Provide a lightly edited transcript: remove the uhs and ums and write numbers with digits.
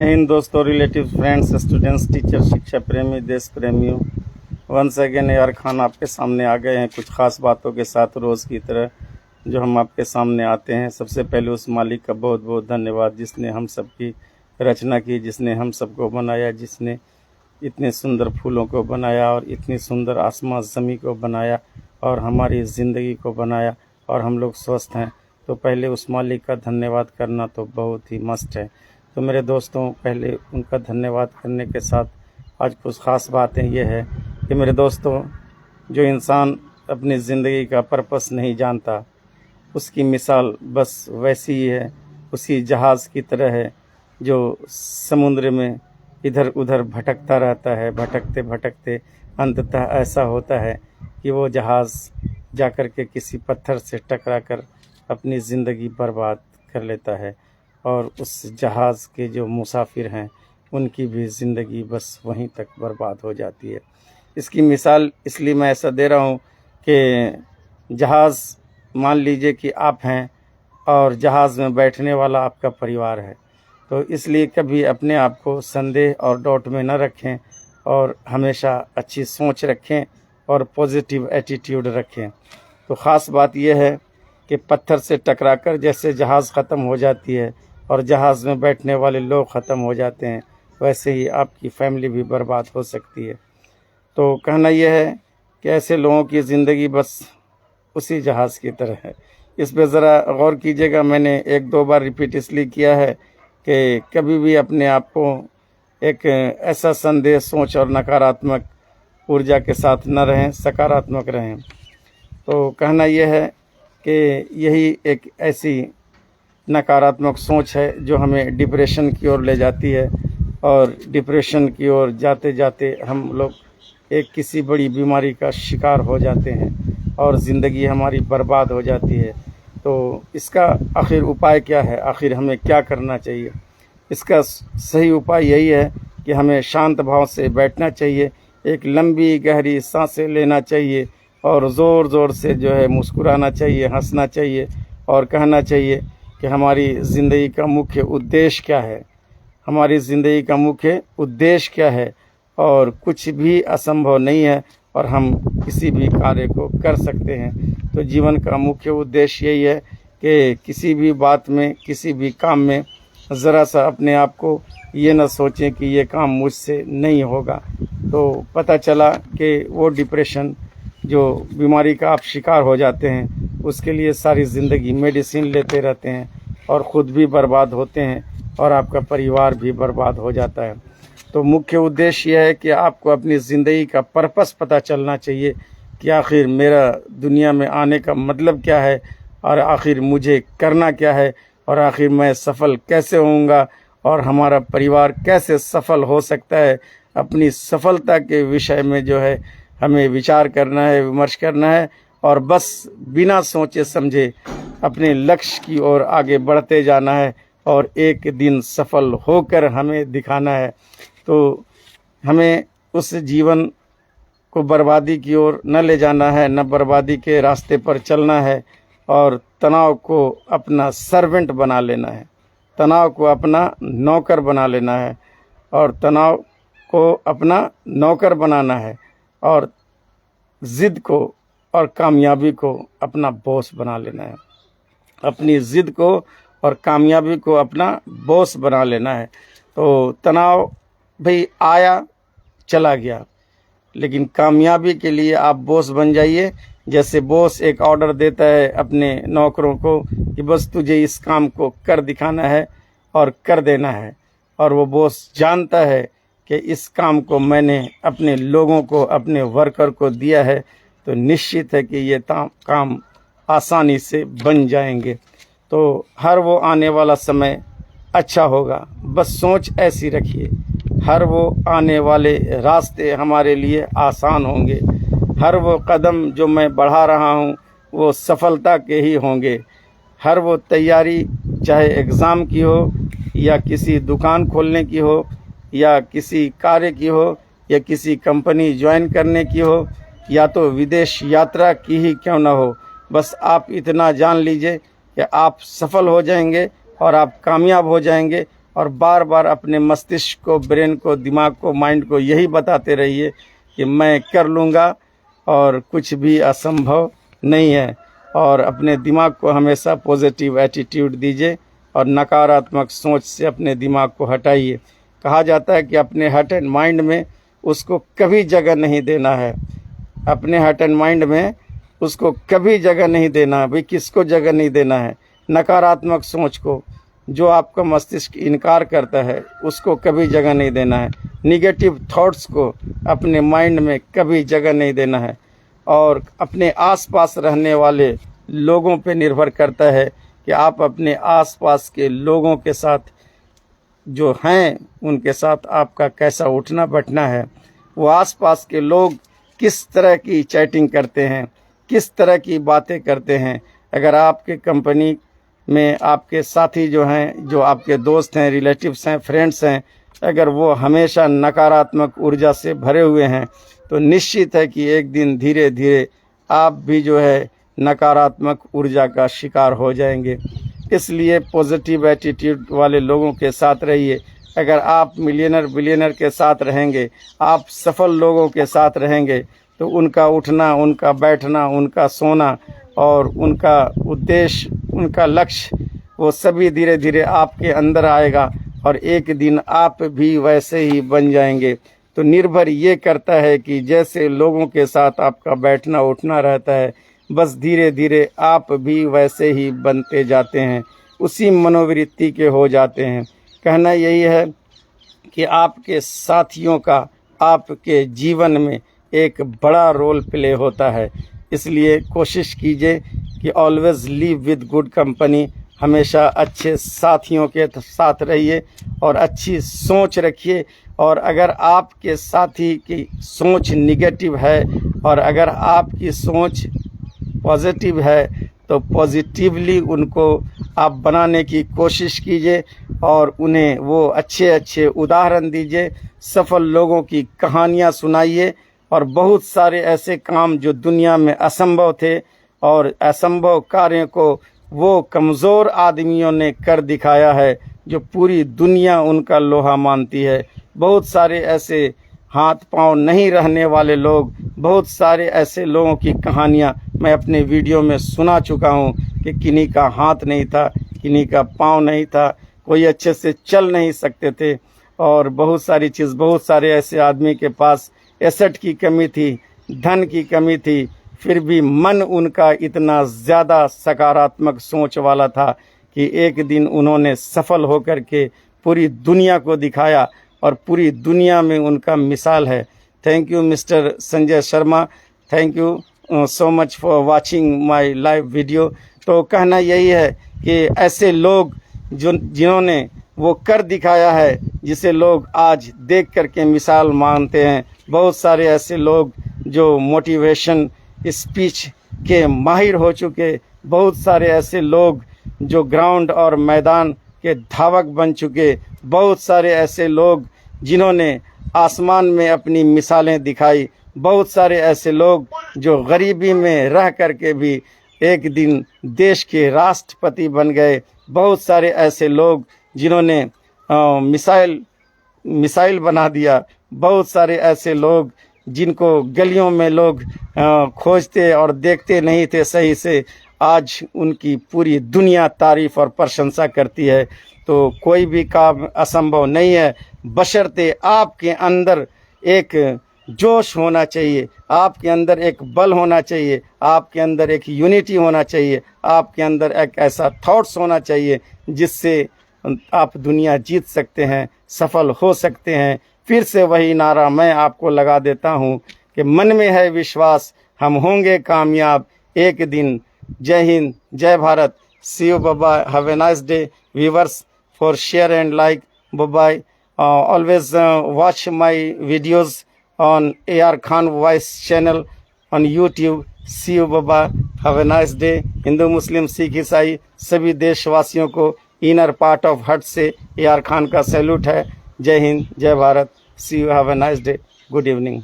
इन दोस्तों, relative, friends, students, teacher, शिक्षा प्रेमी, देश प्रेमियों, वंस अगेन यार खान आपके सामने आ गए हैं कुछ खास बातों के साथ, रोज़ की तरह जो हम आपके सामने आते हैं। सबसे पहले उस मालिक का बहुत बहुत धन्यवाद जिसने हम सबकी रचना की, जिसने हम सबको बनाया, जिसने इतने सुंदर फूलों को बनाया और इतनी सुंदर आसमां ज़मी को बनाया और हमारी ज़िंदगी को बनाया और हम लोग स्वस्थ हैं। तो पहले उस मालिक का धन्यवाद करना तो बहुत ही मस्त है। तो मेरे दोस्तों, पहले उनका धन्यवाद करने के साथ आज कुछ ख़ास बातें ये है कि मेरे दोस्तों, जो इंसान अपनी ज़िंदगी का पर्पस नहीं जानता, उसकी मिसाल बस वैसी ही है, उसी जहाज़ की तरह है जो समुद्र में इधर उधर भटकता रहता है। भटकते भटकते अंततः ऐसा होता है कि वो जहाज़ जाकर के किसी पत्थर से टकरा कर अपनी ज़िंदगी बर्बाद कर लेता है और उस जहाज़ के जो मुसाफिर हैं उनकी भी ज़िंदगी बस वहीं तक बर्बाद हो जाती है। इसकी मिसाल इसलिए मैं ऐसा दे रहा हूँ कि जहाज़, मान लीजिए कि आप हैं और जहाज़ में बैठने वाला आपका परिवार है, तो इसलिए कभी अपने आप को संदेह और डाउट में न रखें और हमेशा अच्छी सोच रखें और पॉजिटिव एटीट्यूड रखें। तो ख़ास बात यह है कि पत्थर से टकराकर जैसे जहाज़ ख़त्म हो जाती है और जहाज़ में बैठने वाले लोग ख़त्म हो जाते हैं, वैसे ही आपकी फैमिली भी बर्बाद हो सकती है। तो कहना यह है कि ऐसे लोगों की ज़िंदगी बस उसी जहाज़ की तरह है। इस पे ज़रा गौर कीजिएगा। मैंने एक दो बार रिपीट इसलिए किया है कि कभी भी अपने आप को एक ऐसा संदेह, सोच और नकारात्मक ऊर्जा के साथ न रहें, सकारात्मक रहें। तो कहना यह है कि यही एक ऐसी नकारात्मक सोच है जो हमें डिप्रेशन की ओर ले जाती है और डिप्रेशन की ओर जाते जाते हम लोग एक किसी बड़ी बीमारी का शिकार हो जाते हैं और ज़िंदगी हमारी बर्बाद हो जाती है। तो इसका आखिर उपाय क्या है? आखिर हमें क्या करना चाहिए? इसका सही उपाय यही है कि हमें शांत भाव से बैठना चाहिए, एक लंबी गहरी सांसें लेना चाहिए और ज़ोर ज़ोर से जो है मुस्कुराना चाहिए, हंसना चाहिए और कहना चाहिए कि हमारी ज़िंदगी का मुख्य उद्देश्य क्या है, हमारी ज़िंदगी का मुख्य उद्देश्य क्या है और कुछ भी असंभव नहीं है और हम किसी भी कार्य को कर सकते हैं। तो जीवन का मुख्य उद्देश्य यही है कि किसी भी बात में, किसी भी काम में ज़रा सा अपने आप को ये न सोचें कि ये काम मुझसे नहीं होगा। तो पता चला कि वो डिप्रेशन, जो बीमारी का आप शिकार हो जाते हैं, उसके लिए सारी ज़िंदगी मेडिसिन लेते रहते हैं और ख़ुद भी बर्बाद होते हैं और आपका परिवार भी बर्बाद हो जाता है। तो मुख्य उद्देश्य यह है कि आपको अपनी ज़िंदगी का पर्पस पता चलना चाहिए कि आखिर मेरा दुनिया में आने का मतलब क्या है और आखिर मुझे करना क्या है और आखिर मैं सफल कैसे होऊंगा और हमारा परिवार कैसे सफल हो सकता है। अपनी सफलता के विषय में जो है हमें विचार करना है, विमर्श करना है और बस बिना सोचे समझे अपने लक्ष्य की ओर आगे बढ़ते जाना है और एक दिन सफल होकर हमें दिखाना है। तो हमें उस जीवन को बर्बादी की ओर न ले जाना है, न बर्बादी के रास्ते पर चलना है और तनाव को अपना सर्वेंट बना लेना है, तनाव को अपना नौकर बना लेना है और तनाव को अपना नौकर बनाना है और ज़िद को और कामयाबी को अपना बॉस बना लेना है। अपनी ज़िद को और कामयाबी को अपना बॉस बना लेना है। तो तनाव भाई आया चला गया, लेकिन कामयाबी के लिए आप बॉस बन जाइए। जैसे बॉस एक ऑर्डर देता है अपने नौकरों को कि बस तुझे इस काम को कर दिखाना है और कर देना है, और वो बॉस जानता है कि इस काम को मैंने अपने लोगों को, अपने वर्कर को दिया है, तो निश्चित है कि ये काम आसानी से बन जाएंगे। तो हर वो आने वाला समय अच्छा होगा, बस सोच ऐसी रखिए। हर वो आने वाले रास्ते हमारे लिए आसान होंगे, हर वो कदम जो मैं बढ़ा रहा हूँ वो सफलता के ही होंगे। हर वो तैयारी, चाहे एग्ज़ाम की हो या किसी दुकान खोलने की हो या किसी कार्य की हो या किसी कंपनी ज्वाइन करने की हो या तो विदेश यात्रा की ही क्यों ना हो, बस आप इतना जान लीजिए कि आप सफल हो जाएंगे और आप कामयाब हो जाएंगे और बार बार अपने मस्तिष्क को, ब्रेन को, दिमाग को, माइंड को यही बताते रहिए कि मैं कर लूँगा और कुछ भी असंभव नहीं है। और अपने दिमाग को हमेशा पॉजिटिव एटीट्यूड दीजिए और नकारात्मक सोच से अपने दिमाग को हटाइए। कहा जाता है कि अपने हार्ट एंड माइंड में उसको कभी जगह नहीं देना है। अपने हार्ट एंड माइंड में उसको कभी जगह नहीं देना है। भाई किसको जगह नहीं देना है? नकारात्मक सोच को, जो आपका मस्तिष्क इनकार करता है उसको कभी जगह नहीं देना है। निगेटिव थॉट्स को अपने माइंड में कभी जगह नहीं देना है। और अपने आसपास रहने वाले लोगों पे निर्भर करता है कि आप अपने आसपास के लोगों के साथ जो हैं उनके साथ आपका कैसा उठना बैठना है। वो आसपास के लोग किस तरह की चैटिंग करते हैं, किस तरह की बातें करते हैं। अगर आपके कंपनी में आपके साथी जो हैं, जो आपके दोस्त हैं, रिलेटिव्स हैं, फ्रेंड्स हैं, अगर वो हमेशा नकारात्मक ऊर्जा से भरे हुए हैं तो निश्चित है कि एक दिन धीरे धीरे आप भी जो है नकारात्मक ऊर्जा का शिकार हो जाएंगे। इसलिए पॉजिटिव एटीट्यूड वाले लोगों के साथ रहिए। अगर आप मिलियनर बिलियनर के साथ रहेंगे, आप सफल लोगों के साथ रहेंगे तो उनका उठना, उनका बैठना, उनका सोना और उनका उद्देश्य, उनका लक्ष्य, वो सभी धीरे धीरे आपके अंदर आएगा और एक दिन आप भी वैसे ही बन जाएंगे। तो निर्भर ये करता है कि जैसे लोगों के साथ आपका बैठना उठना रहता है, बस धीरे धीरे आप भी वैसे ही बनते जाते हैं, उसी मनोवृत्ति के हो जाते हैं। कहना यही है कि आपके साथियों का आपके जीवन में एक बड़ा रोल प्ले होता है। इसलिए कोशिश कीजिए कि always live with good company, हमेशा अच्छे साथियों के साथ रहिए और अच्छी सोच रखिए। और अगर आपके साथी की सोच निगेटिव है और अगर आपकी सोच पॉजिटिव है तो पॉजिटिवली उनको आप बनाने की कोशिश कीजिए और उन्हें वो अच्छे अच्छे उदाहरण दीजिए, सफल लोगों की कहानियाँ सुनाइए। और बहुत सारे ऐसे काम जो दुनिया में असंभव थे और असंभव कार्यों को वो कमज़ोर आदमियों ने कर दिखाया है जो पूरी दुनिया उनका लोहा मानती है। बहुत सारे ऐसे हाथ पांव नहीं रहने वाले लोग, बहुत सारे ऐसे लोगों की कहानियाँ मैं अपने वीडियो में सुना चुका हूँ कि किन्हीं का हाथ नहीं था, किन्हीं का पाँव नहीं था, कोई अच्छे से चल नहीं सकते थे और बहुत सारी चीज़, बहुत सारे ऐसे आदमी के पास एसेट की कमी थी, धन की कमी थी, फिर भी मन उनका इतना ज़्यादा सकारात्मक सोच वाला था कि एक दिन उन्होंने सफल होकर के पूरी दुनिया को दिखाया और पूरी दुनिया में उनका मिसाल है। Thank you mister Sanjay Sharma, thank you so much for watching my live video. तो कहना यही है कि ऐसे लोग जिन्होंने वो कर दिखाया है जिसे लोग आज देख करके मिसाल मानते हैं, बहुत सारे ऐसे लोग जो मोटिवेशन स्पीच के माहिर हो चुके, बहुत सारे ऐसे लोग जो ग्राउंड और मैदान के धावक बन चुके, बहुत सारे ऐसे लोग जिन्होंने आसमान में अपनी मिसालें दिखाई, बहुत सारे ऐसे लोग जो गरीबी में रह करके भी एक दिन देश के राष्ट्रपति बन गए, बहुत सारे ऐसे लोग जिन्होंने मिसाइल बना दिया, बहुत सारे ऐसे लोग जिनको गलियों में लोग खोजते और देखते नहीं थे सही से, आज उनकी पूरी दुनिया तारीफ और प्रशंसा करती है। तो कोई भी काम असंभव नहीं है, बशर्ते आपके अंदर एक जोश होना चाहिए, आपके अंदर एक बल होना चाहिए, आपके अंदर एक यूनिटी होना चाहिए, आपके अंदर एक ऐसा थॉट्स होना चाहिए जिससे आप दुनिया जीत सकते हैं, सफल हो सकते हैं। फिर से वही नारा मैं आपको लगा देता हूँ कि मन में है विश्वास, हम होंगे कामयाब एक दिन। जय हिंद, जय Bharat. See you, bye bye, have a nice day. Viewers, for share and like, bye bye. Always watch my videos on AR Khan Voice channel on YouTube. See you, bye bye. Have a nice day. Hindu Muslim Sikh ईसाई सभी देशवासियों को inner part of heart से AR Khan का salute है। जय हिंद, जय Bharat. See you, have a nice day. Good evening.